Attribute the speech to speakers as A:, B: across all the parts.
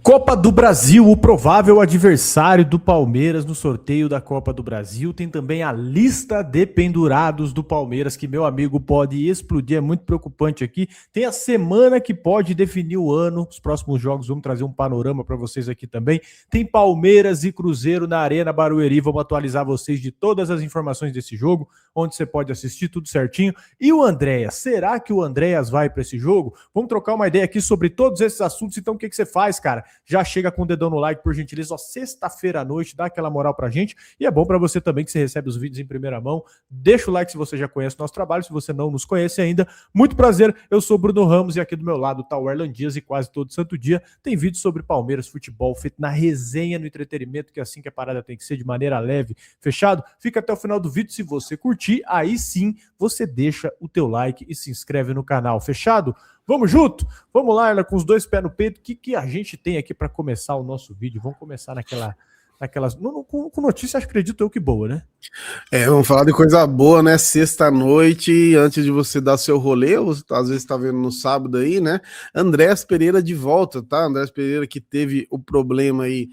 A: Copa do Brasil, o provável adversário do Palmeiras no sorteio da Copa do Brasil. Tem também a lista de pendurados do Palmeiras, que, meu amigo, pode explodir, é muito preocupante aqui. Tem a semana que pode definir o ano, os próximos jogos, vamos trazer um panorama para vocês aqui também. Tem Palmeiras e Cruzeiro na Arena Barueri, vamos atualizar vocês de todas as informações desse jogo, onde você pode assistir tudo certinho. E o Andréas, será que o Andréas vai para esse jogo? Vamos trocar uma ideia aqui sobre todos esses assuntos, então o que você faz, cara? Já chega com o dedão no like, por gentileza, ó, sexta-feira à noite, dá aquela moral pra gente, e é bom pra você também que você recebe os vídeos em primeira mão. Deixa o like se você já conhece o nosso trabalho, se você não nos conhece ainda. Muito prazer, eu sou o Bruno Ramos e aqui do meu lado tá o Erlan Dias, e quase todo santo dia tem vídeo sobre Palmeiras, futebol, feito na resenha, no entretenimento, que é assim que a parada tem que ser, de maneira leve, fechado. Fica até o final do vídeo, se você curtir, aí sim você deixa o teu like e se inscreve no canal, fechado? Vamos junto? Vamos lá, Erla, com os dois pés no peito. O que a gente tem aqui para começar o nosso vídeo? Vamos começar naquelas... com notícia, acredito eu que boa, né?
B: Vamos falar de coisa boa, né? Sexta-noite, antes de você dar seu rolê, ou às vezes tá vendo no sábado aí, né? Andrés Pereira de volta, tá? Andrés Pereira que teve o problema aí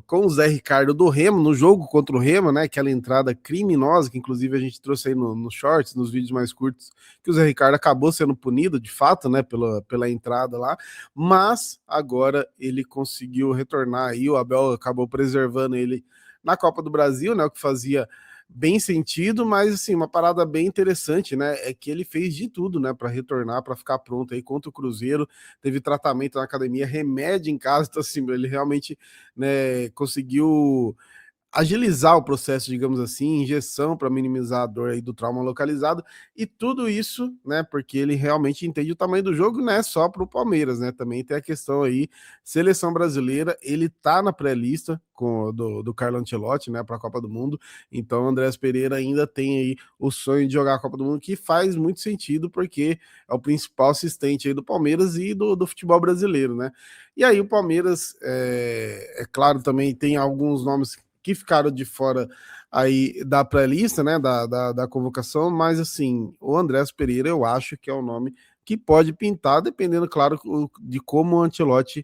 B: com o Zé Ricardo do Remo, no jogo contra o Remo, né? Aquela entrada criminosa, que inclusive a gente trouxe aí nos shorts, nos vídeos mais curtos, que o Zé Ricardo acabou sendo punido, de fato, né? Pela entrada lá, mas agora ele conseguiu retornar aí, o Abel acabou preservando ele na Copa do Brasil, né? O que fazia bem sentido, mas assim, uma parada bem interessante, né? É que ele fez de tudo, né, para retornar, para ficar pronto aí contra o Cruzeiro. Teve tratamento na academia, remédio em casa, então assim, ele realmente, né, conseguiu agilizar o processo, digamos assim, injeção para minimizar a dor aí do trauma localizado, e tudo isso, né, porque ele realmente entende o tamanho do jogo, não é só para o Palmeiras, né, também tem a questão aí, seleção brasileira, ele tá na pré-lista do Carlo Ancelotti, né, para a Copa do Mundo, então o Andrés Pereira ainda tem aí o sonho de jogar a Copa do Mundo, que faz muito sentido, porque é o principal assistente aí do Palmeiras e do futebol brasileiro, né, e aí o Palmeiras, claro, também tem alguns nomes que ficaram de fora aí da pré-lista, né, da convocação, mas assim, o Andrés Pereira eu acho que é o nome que pode pintar, dependendo, claro, de como o Ancelotti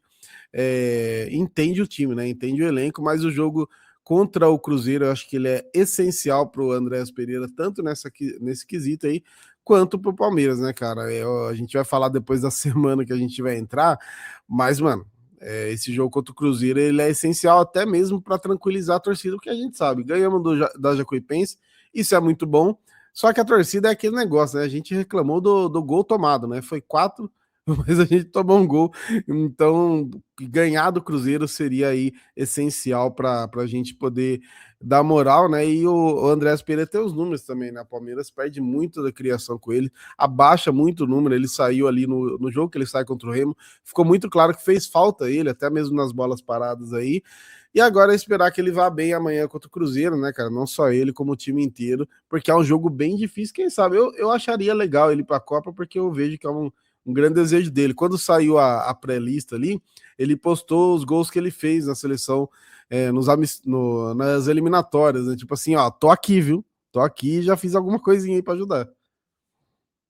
B: entende o time, né, entende o elenco, mas o jogo contra o Cruzeiro eu acho que ele é essencial para o Andrés Pereira, tanto nesse quesito aí, quanto para o Palmeiras, né, cara, a gente vai falar depois da semana que a gente vai entrar, mas, mano, esse jogo contra o Cruzeiro ele é essencial até mesmo para tranquilizar a torcida, porque a gente sabe, ganhamos da Jacuipense, isso é muito bom, só que a torcida é aquele negócio, né? A gente reclamou do gol tomado, né? Foi 4, mas a gente tomou um gol, então ganhar do Cruzeiro seria aí essencial para a gente poder dar moral, né? E o Andrés Pereira tem os números também, né? A Palmeiras perde muito da criação com ele, abaixa muito o número, ele saiu ali no jogo que ele sai contra o Remo, ficou muito claro que fez falta ele, até mesmo nas bolas paradas aí, e agora é esperar que ele vá bem amanhã contra o Cruzeiro, né, cara? Não só ele, como o time inteiro, porque é um jogo bem difícil, quem sabe? Eu acharia legal ele para a Copa, porque eu vejo que é um grande desejo dele. Quando saiu a pré-lista ali, ele postou os gols que ele fez na seleção, nas eliminatórias, né? Tipo assim, ó, tô aqui, viu? Tô aqui e já fiz alguma coisinha aí pra ajudar.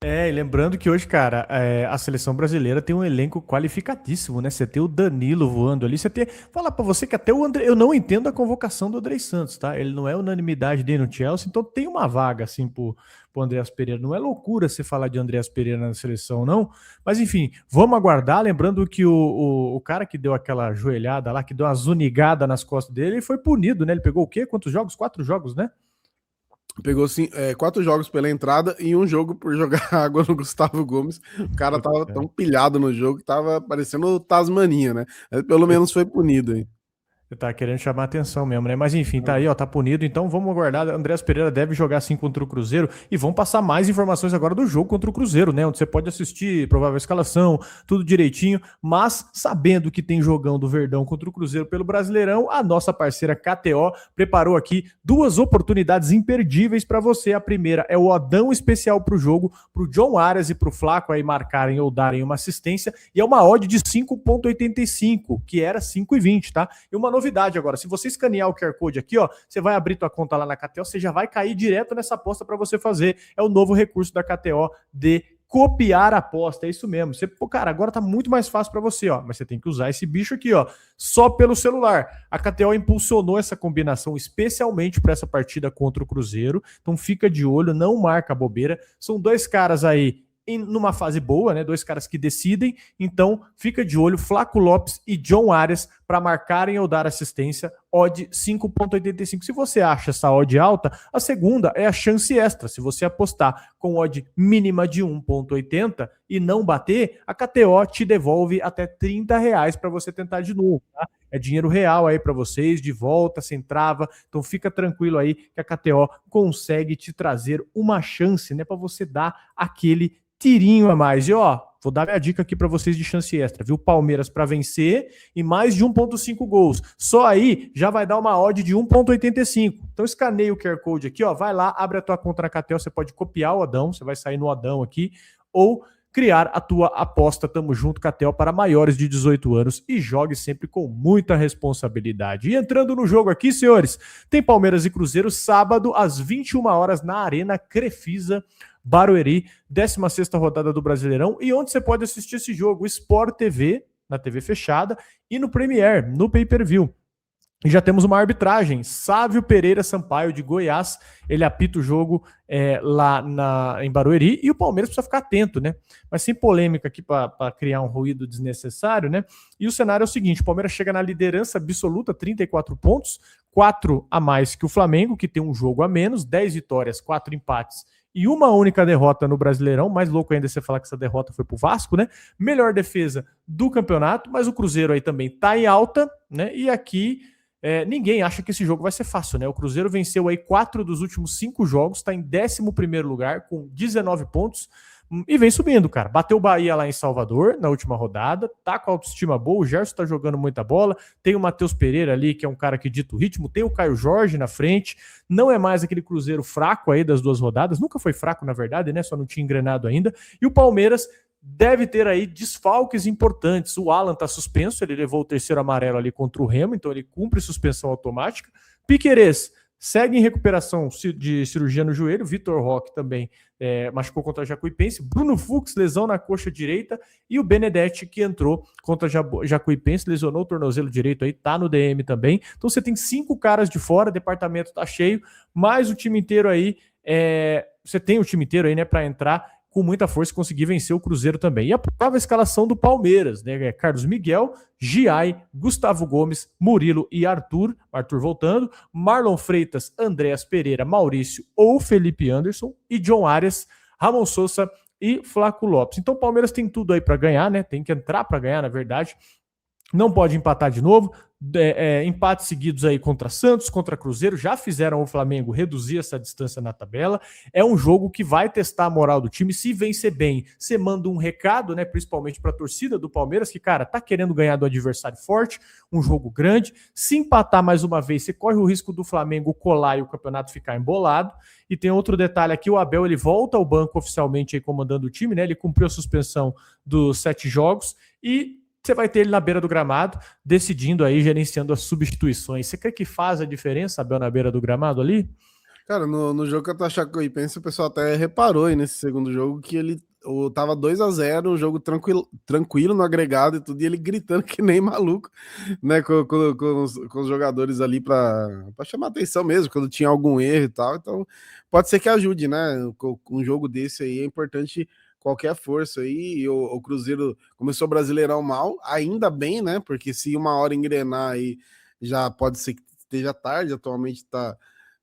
A: E lembrando que hoje, cara, a seleção brasileira tem um elenco qualificadíssimo, né? Você tem o Danilo voando ali, você tem... Falar pra você que até o André... Eu não entendo a convocação do Andrés Santos, tá? Ele não é unanimidade dele no Chelsea, então tem uma vaga, assim, pro Andreas Pereira. Não é loucura você falar de Andreas Pereira na seleção, não. Mas, enfim, vamos aguardar. Lembrando que o cara que deu aquela joelhada lá, que deu uma zunigada nas costas dele, ele foi punido, né? Ele pegou o quê? Quantos jogos? 4 jogos, né?
B: Pegou 4 jogos pela entrada e um jogo por jogar água no Gustavo Gomes. O cara tava tão pilhado no jogo que tava parecendo Tasmania, né? Pelo menos foi punido aí.
A: Você tá querendo chamar atenção mesmo, né? Mas enfim, tá aí, ó, tá punido. Então vamos aguardar. Andrés Pereira deve jogar sim contra o Cruzeiro. E vão passar mais informações agora do jogo contra o Cruzeiro, né? Onde você pode assistir provável escalação, tudo direitinho. Mas sabendo que tem jogão do Verdão contra o Cruzeiro pelo Brasileirão, a nossa parceira KTO preparou aqui 2 oportunidades imperdíveis para você. A primeira é o odão especial pro jogo, pro John Arias e pro Flaco aí marcarem ou darem uma assistência. E é uma odd de 5,85, que era 5,20, tá? E uma novidade agora, se você escanear o QR Code aqui, ó, você vai abrir tua conta lá na KTO, você já vai cair direto nessa aposta para você fazer. É o novo recurso da KTO de copiar a aposta, é isso mesmo. Você, pô, cara, agora tá muito mais fácil para você, ó, mas você tem que usar esse bicho aqui, ó, só pelo celular. A KTO impulsionou essa combinação especialmente para essa partida contra o Cruzeiro, então fica de olho, não marca bobeira. São dois caras aí numa fase boa, né? Dois caras que decidem, então fica de olho, Flaco Lopes e John Arias para marcarem ou dar assistência, odd 5,85. Se você acha essa odd alta, a segunda é a chance extra. Se você apostar com odd mínima de 1,80 e não bater, a KTO te devolve até R$30 para você tentar de novo, tá? É dinheiro real aí para vocês, de volta, sem trava. Então fica tranquilo aí que a KTO consegue te trazer uma chance, né, para você dar aquele tirinho a mais. E ó, vou dar minha dica aqui para vocês de chance extra, viu? Palmeiras para vencer e mais de 1,5 gols. Só aí já vai dar uma odd de 1,85. Então escaneia o QR Code aqui, ó, vai lá, abre a tua conta na KTO, você pode copiar o Adão, você vai sair no Adão aqui, ou criar a tua aposta. Tamo junto, KTO, para maiores de 18 anos e jogue sempre com muita responsabilidade. E entrando no jogo aqui, senhores, tem Palmeiras e Cruzeiro sábado às 21 horas na Arena Crefisa, Barueri, 16ª rodada do Brasileirão, e onde você pode assistir esse jogo? Sport TV, na TV fechada, e no Premiere, no pay-per-view. E já temos uma arbitragem, Sávio Pereira Sampaio, de Goiás, ele apita o jogo lá em Barueri, e o Palmeiras precisa ficar atento, né? Mas sem polêmica aqui para criar um ruído desnecessário, né? E o cenário é o seguinte, o Palmeiras chega na liderança absoluta, 34 pontos, 4 a mais que o Flamengo, que tem um jogo a menos, 10 vitórias, 4 empates, e uma única derrota no Brasileirão. Mais louco ainda você falar que essa derrota foi pro Vasco, né? Melhor defesa do campeonato, mas o Cruzeiro aí também tá em alta, né? E aqui ninguém acha que esse jogo vai ser fácil, né? O Cruzeiro venceu aí 4 dos últimos 5 jogos, tá em 11º lugar com 19 pontos e vem subindo, cara. Bateu o Bahia lá em Salvador na última rodada, tá com a autoestima boa, o Gerson tá jogando muita bola, tem o Matheus Pereira ali, que é um cara que dita o ritmo, tem o Caio Jorge na frente, não é mais aquele Cruzeiro fraco aí das 2 rodadas, nunca foi fraco na verdade, né? Só não tinha engrenado ainda, e o Palmeiras deve ter aí desfalques importantes. O Alan tá suspenso, ele levou o 3º amarelo ali contra o Remo, então ele cumpre suspensão automática. Piquerez segue em recuperação de cirurgia no joelho. Vitor Roque também machucou contra a Jacuipense. Bruno Fux, lesão na coxa direita. E o Benedetti, que entrou contra a Jacuipense, lesionou o tornozelo direito aí, tá no DM também. Então você tem 5 caras de fora, o departamento tá cheio, mas o time inteiro aí, você tem o time inteiro aí, né, para entrar com muita força e conseguir vencer o Cruzeiro também. E a provável escalação do Palmeiras, né? Carlos Miguel, Giai, Gustavo Gomes, Murilo e Arthur voltando, Marlon Freitas, Andréas Pereira, Maurício ou Felipe Anderson, e John Arias, Ramon Sousa e Flaco Lopes. Então o Palmeiras tem tudo aí para ganhar, né? Tem que entrar para ganhar, na verdade. Não pode empatar de novo. Empates seguidos aí contra Santos, contra Cruzeiro, já fizeram o Flamengo reduzir essa distância na tabela. É um jogo que vai testar a moral do time. Se vencer bem, você manda um recado, né, principalmente para a torcida do Palmeiras, que, cara, tá querendo ganhar do adversário forte, um jogo grande. Se empatar mais uma vez, você corre o risco do Flamengo colar e o campeonato ficar embolado. E tem outro detalhe aqui, o Abel, ele volta ao banco oficialmente aí comandando o time, né? Ele cumpriu a suspensão dos 7 jogos e você vai ter ele na beira do gramado, decidindo aí, gerenciando as substituições. Você crê que faz a diferença, Abel, na beira do gramado ali?
B: Cara, no jogo que eu tô achando que eu penso, o pessoal até reparou aí nesse segundo jogo que ele tava 2-0, um jogo tranquilo no agregado e tudo, e ele gritando que nem maluco, né, com os jogadores ali pra chamar atenção mesmo, quando tinha algum erro e tal. Então, pode ser que ajude, né? Um jogo desse aí é importante qualquer força aí. E o Cruzeiro começou o Brasileirão mal, ainda bem, né? Porque se uma hora engrenar aí, já pode ser que esteja tarde, atualmente tá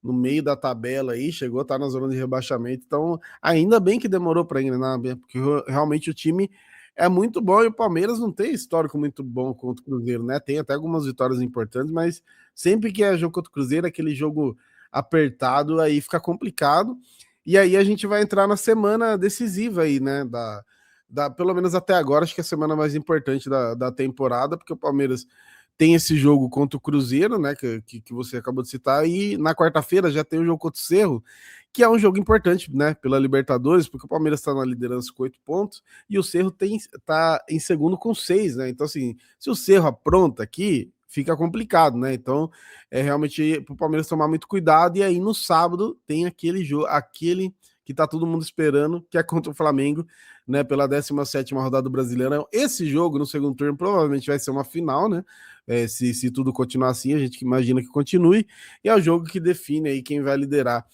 B: no meio da tabela aí, chegou, tá na zona de rebaixamento, então ainda bem que demorou para engrenar, porque realmente o time é muito bom e o Palmeiras não tem histórico muito bom contra o Cruzeiro, né? Tem até algumas vitórias importantes, mas sempre que é jogo contra o Cruzeiro, aquele jogo apertado, aí fica complicado. E aí a gente vai entrar na semana decisiva aí, né? Pelo menos até agora, acho que é a semana mais importante da temporada, porque o Palmeiras tem esse jogo contra o Cruzeiro, né? Que você acabou de citar, e na quarta-feira já tem o jogo contra o Cerro, que é um jogo importante, né? Pela Libertadores, porque o Palmeiras está na liderança com 8 pontos e o Cerro tá em segundo com 6, né? Então, assim, se o Cerro apronta aqui, fica complicado, né? Então, é realmente para o Palmeiras tomar muito cuidado. E aí, no sábado, tem aquele jogo, aquele que tá todo mundo esperando, que é contra o Flamengo, né, pela 17ª rodada do Brasileirão. Esse jogo, no segundo turno, provavelmente vai ser uma final, né? Se tudo continuar assim, a gente imagina que continue, e é o jogo que define aí quem vai liderar.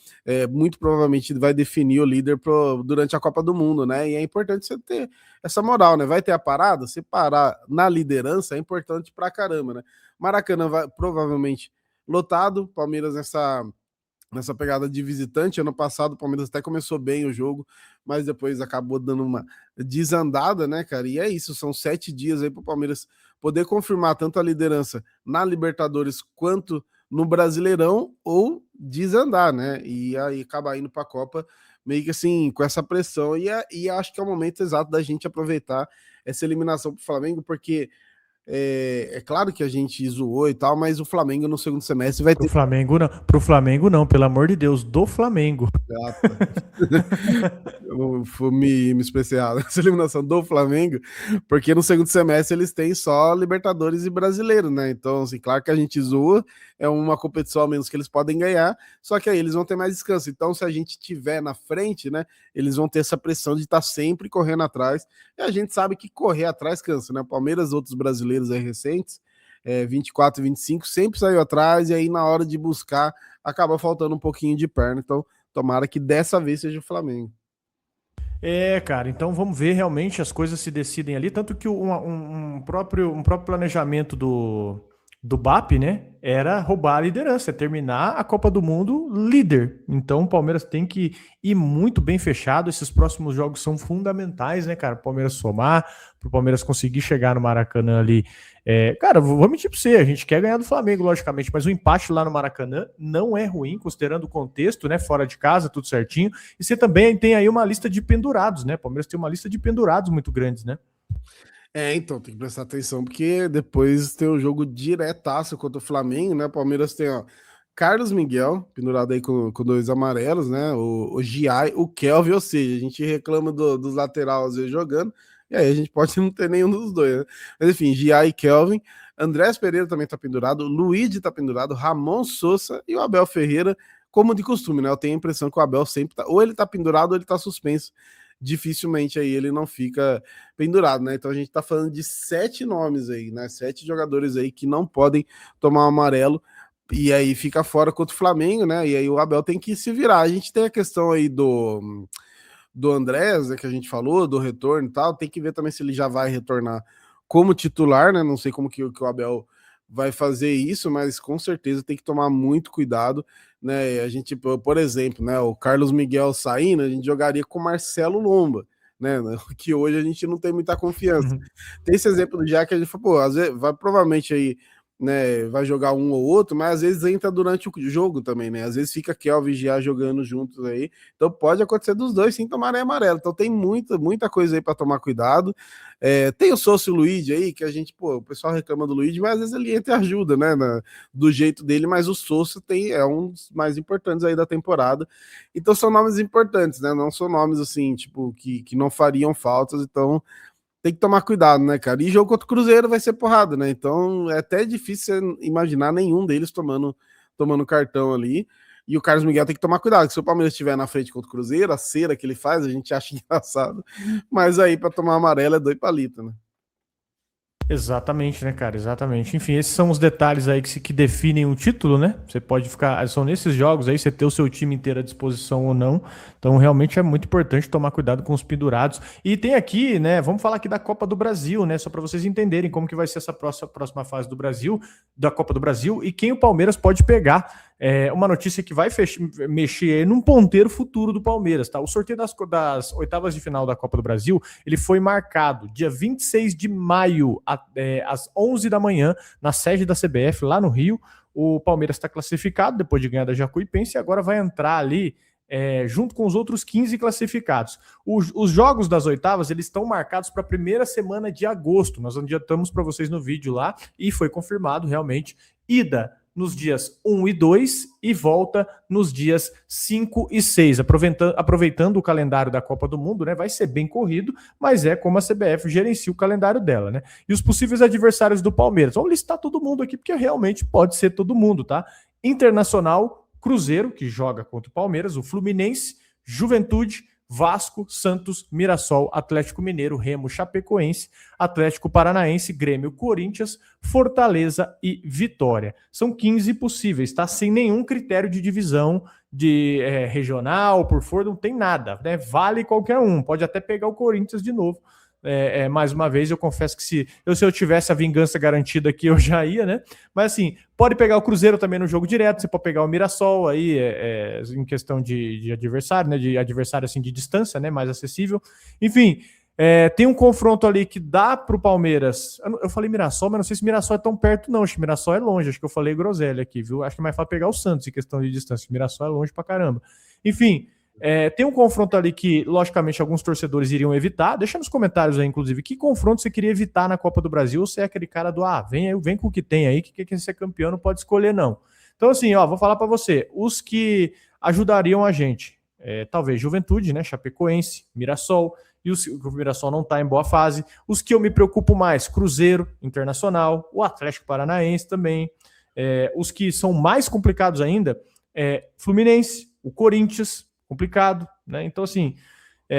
B: Muito provavelmente vai definir o líder durante a Copa do Mundo, né? E é importante você ter essa moral, né? Vai ter a parada, se parar na liderança é importante pra caramba, né? Maracanã vai provavelmente lotado, Palmeiras nessa pegada de visitante. Ano passado o Palmeiras até começou bem o jogo, mas depois acabou dando uma desandada, né, cara? E é isso, são 7 dias aí para o Palmeiras poder confirmar tanto a liderança na Libertadores quanto no Brasileirão, ou desandar, né? E aí acabar indo para a Copa meio que assim, com essa pressão. E acho que é o momento exato da gente aproveitar essa eliminação para o Flamengo, porque claro que a gente zoou e tal, mas o Flamengo no segundo semestre vai ter.
A: Pro Flamengo não, pelo amor de Deus, do Flamengo.
B: Eu fui me especial nessa eliminação do Flamengo, porque no segundo semestre eles têm só Libertadores e Brasileiro, né? Então, assim, claro que a gente zoa, é uma competição a menos que eles podem ganhar, só que aí eles vão ter mais descanso. Então, se a gente tiver na frente, né, eles vão ter essa pressão de estar sempre correndo atrás, e a gente sabe que correr atrás cansa, né? Palmeiras, outros brasileiros aí recentes, 24, 25, sempre saiu atrás, e aí na hora de buscar, acaba faltando um pouquinho de perna. Então, tomara que dessa vez seja o Flamengo.
A: Cara, então vamos ver, realmente as coisas se decidem ali, tanto que um próprio planejamento do BAP, né, era roubar a liderança, terminar a Copa do Mundo líder. Então o Palmeiras tem que ir muito bem fechado, esses próximos jogos são fundamentais, né, cara, o Palmeiras somar, para o Palmeiras conseguir chegar no Maracanã ali. Cara, vou mentir para você, a gente quer ganhar do Flamengo, logicamente, mas o empate lá no Maracanã não é ruim, considerando o contexto, né, fora de casa, tudo certinho, e você também tem aí uma lista de pendurados, né, o Palmeiras tem uma lista de pendurados muito grandes, né.
B: Então, tem que prestar atenção, porque depois tem um jogo diretaço contra o Flamengo, né? Palmeiras tem, ó, Carlos Miguel, pendurado aí com 2 amarelos, né? O Giai, o Kelvin, ou seja, a gente reclama dos laterais às vezes jogando, e aí a gente pode não ter nenhum dos dois, né? Mas enfim, Giai e Kelvin, Andrés Pereira também tá pendurado, Luigi tá pendurado, Ramon Sousa e o Abel Ferreira, como de costume, né? Eu tenho a impressão que o Abel sempre tá, ou ele tá pendurado ou ele tá suspenso. Dificilmente aí ele não fica pendurado, né? Então a gente tá falando de 7 nomes aí, né? 7 jogadores aí que não podem tomar um amarelo, e aí fica fora contra o Flamengo, né? E aí o Abel tem que se virar. A gente tem a questão aí do Andrés, né, que a gente falou, do retorno e tal, tem que ver também se ele já vai retornar como titular, né? Não sei como que o Abel vai fazer isso, mas com certeza tem que tomar muito cuidado, né? A gente, por exemplo, né, o Carlos Miguel saindo, a gente jogaria com Marcelo Lomba, né? Que hoje a gente não tem muita confiança. Tem esse exemplo do Jack, a gente falou, pô, às vezes vai provavelmente aí, né, vai jogar um ou outro, mas às vezes entra durante o jogo também, né? Às vezes fica Kelvin e Gia jogando juntos aí. Então pode acontecer dos dois sim tomarem amarelo. Então tem muita coisa aí para tomar cuidado. Tem o Sócio Luigi aí, que a gente, pô, o pessoal reclama do Luigi, mas às vezes ele entra e ajuda, né? Do jeito dele, mas o Sócio é um dos mais importantes aí da temporada. Então são nomes importantes, né? Não são nomes assim, tipo, que não fariam faltas, então tem que tomar cuidado, né, cara? E jogo contra o Cruzeiro vai ser porrada, né? Então é até difícil você imaginar nenhum deles tomando cartão ali. E o Carlos Miguel tem que tomar cuidado, que se o Palmeiras estiver na frente contra o Cruzeiro, a cera que ele faz, a gente acha engraçado. Mas aí, para tomar amarelo, é 2 palitos, né?
A: Exatamente, né, cara? Exatamente. Enfim, esses são os detalhes aí que definem um título, né? Você pode ficar. São nesses jogos aí, você ter o seu time inteiro à disposição ou não. Então, realmente é muito importante tomar cuidado com os pendurados. E tem aqui, né? Vamos falar aqui da Copa do Brasil, né? Só para vocês entenderem como que vai ser essa próxima fase do Brasil, da Copa do Brasil, e quem o Palmeiras pode pegar. Uma notícia que vai mexer num ponteiro futuro do Palmeiras, tá? O sorteio das oitavas de final da Copa do Brasil, ele foi marcado dia 26 de maio, às 11 da manhã, na sede da CBF, lá no Rio. O Palmeiras está classificado, depois de ganhar da Jacuipense, e agora vai entrar ali junto com os outros 15 classificados. Os jogos das oitavas, eles estão marcados para a primeira semana de agosto. Nós adiantamos para vocês no vídeo lá, e foi confirmado realmente. Ida nos dias 1 e 2 e volta nos dias 5 e 6, aproveitando o calendário da Copa do Mundo, né? Vai ser bem corrido, mas é como a CBF gerencia o calendário dela, né? E os possíveis adversários do Palmeiras, vamos listar todo mundo aqui, porque realmente pode ser todo mundo, tá? Internacional, Cruzeiro, que joga contra o Palmeiras, o Fluminense, Juventude, Vasco, Santos, Mirassol, Atlético Mineiro, Remo, Chapecoense, Atlético Paranaense, Grêmio, Corinthians, Fortaleza e Vitória. São 15 possíveis, tá? Sem nenhum critério de divisão de regional, por fora, não tem nada, né? Vale qualquer um, pode até pegar o Corinthians de novo. Mais uma vez, eu confesso que se eu tivesse a vingança garantida aqui, eu já ia, né? Mas assim, pode pegar o Cruzeiro também no jogo direto, você pode pegar o Mirassol aí, em questão de adversário, né? De adversário assim de distância, né? Mais acessível. Enfim, tem um confronto ali que dá para o Palmeiras. Eu falei Mirassol, mas não sei se Mirassol é tão perto, não. Acho que Mirassol é longe, acho que eu falei groselha aqui, viu? Acho que é mais fácil pegar o Santos em questão de distância. Mirassol é longe pra caramba. Enfim. Tem um confronto ali que, logicamente, alguns torcedores iriam evitar. Deixa nos comentários aí, inclusive, que confronto você queria evitar na Copa do Brasil, ou você é aquele cara do, vem com o que tem aí, que quer ser campeão, não pode escolher, não. Então, assim, vou falar para você, os que ajudariam a gente, talvez Juventude, né, Chapecoense, Mirassol, e o Mirassol não está em boa fase. Os que eu me preocupo mais, Cruzeiro, Internacional, o Atlético Paranaense também. Os que são mais complicados ainda, Fluminense, o Corinthians, complicado, né? Então, assim,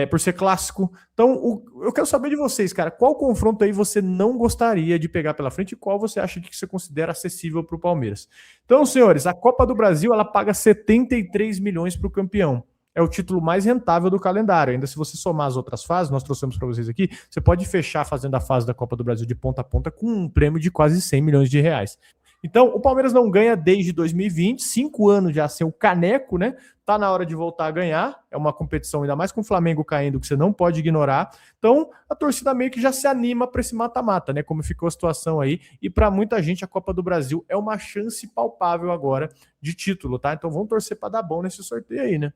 A: por ser clássico. Então, eu quero saber de vocês, cara, qual confronto aí você não gostaria de pegar pela frente e qual você acha que você considera acessível para o Palmeiras? Então, senhores, a Copa do Brasil, ela paga 73 milhões para o campeão. É o título mais rentável do calendário. Ainda se você somar as outras fases, nós trouxemos para vocês aqui, você pode fechar fazendo a fase da Copa do Brasil de ponta a ponta com um prêmio de quase 100 milhões de reais. Então, o Palmeiras não ganha desde 2020, 5 anos já sem o caneco, né? Tá na hora de voltar a ganhar. É uma competição, ainda mais com o Flamengo caindo, que você não pode ignorar. Então, a torcida meio que já se anima para esse mata-mata, né? Como ficou a situação aí. E para muita gente, a Copa do Brasil é uma chance palpável agora de título, tá? Então, vamos torcer para dar bom nesse sorteio aí, né?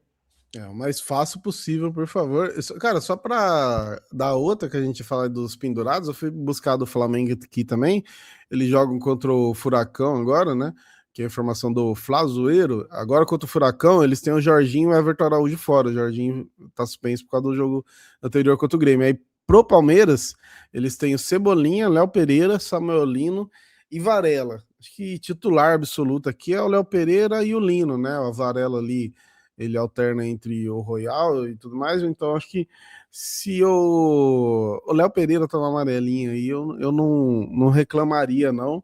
B: O mais fácil possível, por favor. Cara, só para dar outra que a gente fala dos pendurados, eu fui buscar do Flamengo aqui também. Eles jogam contra o Furacão agora, né? Que é a informação do Flazoeiro. Agora contra o Furacão, eles têm o Jorginho e o Everton Araújo fora. O Jorginho tá suspenso por causa do jogo anterior contra o Grêmio. Aí pro Palmeiras, eles têm o Cebolinha, Léo Pereira, Samuel Lino e Varela. Acho que titular absoluto aqui é o Léo Pereira e o Lino, né? O Varela ali, ele alterna entre o Royal e tudo mais, então acho que se o Léo Pereira tá no amarelinho aí, eu não reclamaria, não.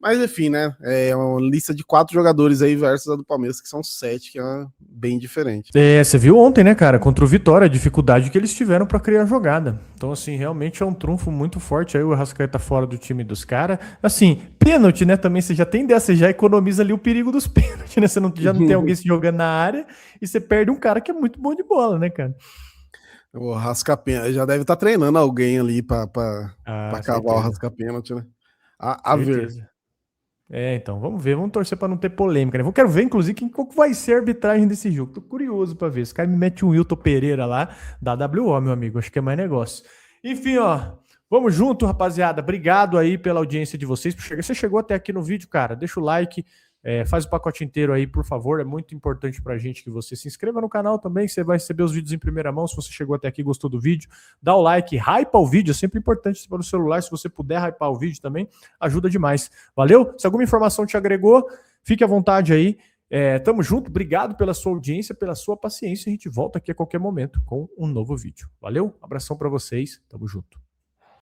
B: Mas enfim, né? É uma lista de 4 jogadores aí versus a do Palmeiras, que são 7, que é bem diferente.
A: Você viu ontem, né, cara? Contra o Vitória, a dificuldade que eles tiveram para criar jogada. Então, assim, realmente é um trunfo muito forte aí o Arrascaeta fora do time dos caras. Assim, pênalti, né? Também você já tem dessa, você já economiza ali o perigo dos pênaltis, né? Você já não tem alguém se jogando na área e você perde um cara que é muito bom de bola, né, cara?
B: O Rasca-Pênalti já deve estar treinando alguém ali para cavar o Rasca-Pênalti, né? A ver.
A: Então, vamos ver, vamos torcer para não ter polêmica, né? Eu quero ver, inclusive, qual vai ser a arbitragem desse jogo. Tô curioso para ver. Esse cara me mete um Wilton Pereira lá, da WO, meu amigo. Acho que é mais negócio. Enfim, vamos junto, rapaziada. Obrigado aí pela audiência de vocês. Você chegou até aqui no vídeo, cara. Deixa o like. Faz o pacote inteiro aí, por favor. É muito importante pra gente que você se inscreva no canal também, você vai receber os vídeos em primeira mão. Se você chegou até aqui e gostou do vídeo, dá o like, hypa o vídeo, é sempre importante para o celular. Se você puder hypar o vídeo também, ajuda demais. Valeu? Se alguma informação te agregou, fique à vontade aí. Tamo junto, obrigado pela sua audiência, pela sua paciência. A gente volta aqui a qualquer momento com um novo vídeo. Valeu? Abração para vocês, tamo junto.